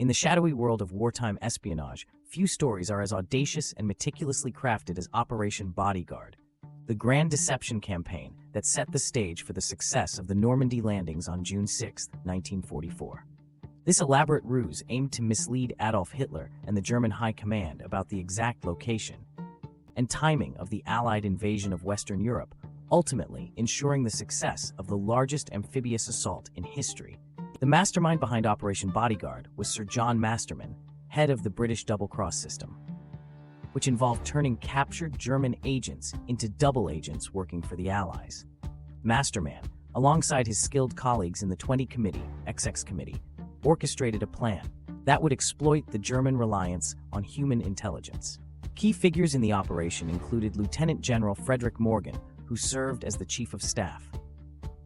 In the shadowy world of wartime espionage, few stories are as audacious and meticulously crafted as Operation Bodyguard, the grand deception campaign that set the stage for the success of the Normandy landings on June 6, 1944. This elaborate ruse aimed to mislead Adolf Hitler and the German High Command about the exact location and timing of the Allied invasion of Western Europe, ultimately ensuring the success of the largest amphibious assault in history. The mastermind behind Operation Bodyguard was Sir John Masterman, head of the British double-cross system, which involved turning captured German agents into double agents working for the Allies. Masterman, alongside his skilled colleagues in the 20 Committee, XX Committee, orchestrated a plan that would exploit the German reliance on human intelligence. Key figures in the operation included Lieutenant General Frederick Morgan, who served as the Chief of Staff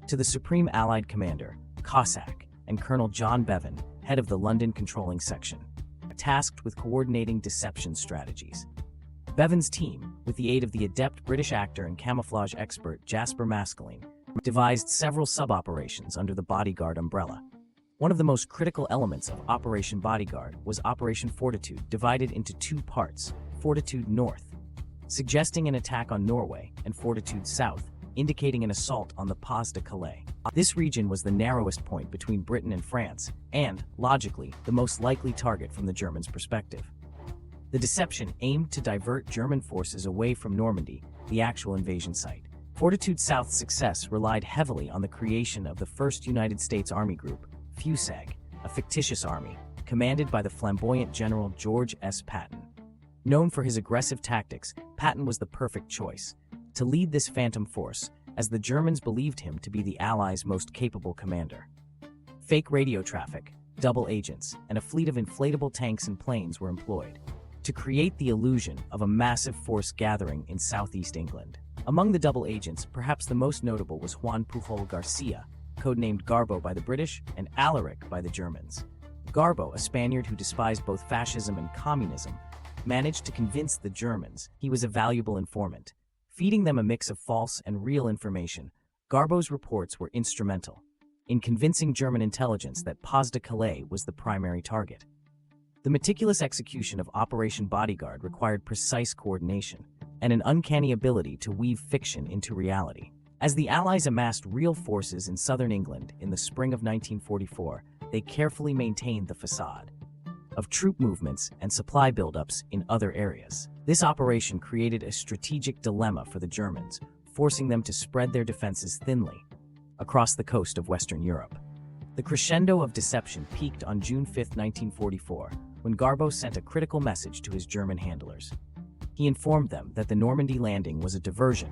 to the Supreme Allied Commander, Cossack, and Colonel John Bevan, head of the London Controlling Section, tasked with coordinating deception strategies. Bevan's team, with the aid of the adept British actor and camouflage expert Jasper Maskelyne, devised several sub-operations under the Bodyguard umbrella. One of the most critical elements of Operation Bodyguard was Operation Fortitude, divided into two parts: Fortitude North, suggesting an attack on Norway, and Fortitude South, indicating an assault on the Pas de Calais. This region was the narrowest point between Britain and France, and, logically, the most likely target from the Germans' perspective. The deception aimed to divert German forces away from Normandy, the actual invasion site. Fortitude South's success relied heavily on the creation of the 1st United States Army Group, FUSAG, a fictitious army, commanded by the flamboyant General George S. Patton. Known for his aggressive tactics, Patton was the perfect choice to lead this phantom force, as the Germans believed him to be the Allies' most capable commander. Fake radio traffic, double agents, and a fleet of inflatable tanks and planes were employed to create the illusion of a massive force gathering in southeast England. Among the double agents, perhaps the most notable was Juan Pujol Garcia, codenamed Garbo by the British and Alaric by the Germans. Garbo, a Spaniard who despised both fascism and communism, managed to convince the Germans he was a valuable informant. Feeding them a mix of false and real information, Garbo's reports were instrumental in convincing German intelligence that Pas de Calais was the primary target. The meticulous execution of Operation Bodyguard required precise coordination and an uncanny ability to weave fiction into reality. As the Allies amassed real forces in southern England in the spring of 1944, they carefully maintained the facade of troop movements and supply buildups in other areas. This operation created a strategic dilemma for the Germans, forcing them to spread their defenses thinly across the coast of Western Europe. The crescendo of deception peaked on June 5, 1944, when Garbo sent a critical message to his German handlers. He informed them that the Normandy landing was a diversion,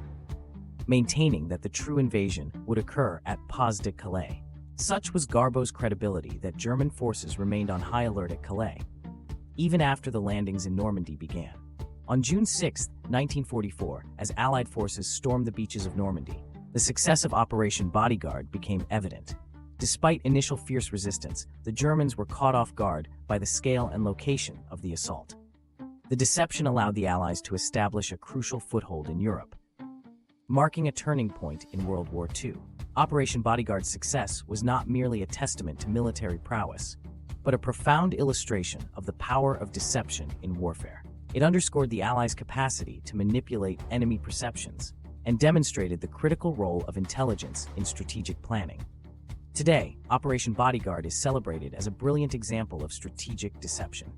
maintaining that the true invasion would occur at Pas de Calais. Such was Garbo's credibility that German forces remained on high alert at Calais, even after the landings in Normandy began. On June 6, 1944, as Allied forces stormed the beaches of Normandy, the success of Operation Bodyguard became evident. Despite initial fierce resistance, the Germans were caught off guard by the scale and location of the assault. The deception allowed the Allies to establish a crucial foothold in Europe, marking a turning point in World War II. Operation Bodyguard's success was not merely a testament to military prowess, but a profound illustration of the power of deception in warfare. It underscored the Allies' capacity to manipulate enemy perceptions and demonstrated the critical role of intelligence in strategic planning. Today, Operation Bodyguard is celebrated as a brilliant example of strategic deception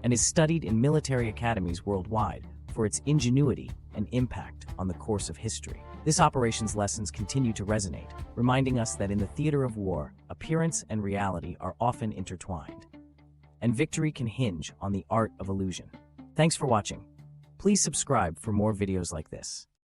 and is studied in military academies worldwide for its ingenuity and impact on the course of history. This operation's lessons continue to resonate, reminding us that in the theater of war, appearance and reality are often intertwined, and victory can hinge on the art of illusion. Thanks for watching. Please subscribe for more videos like this.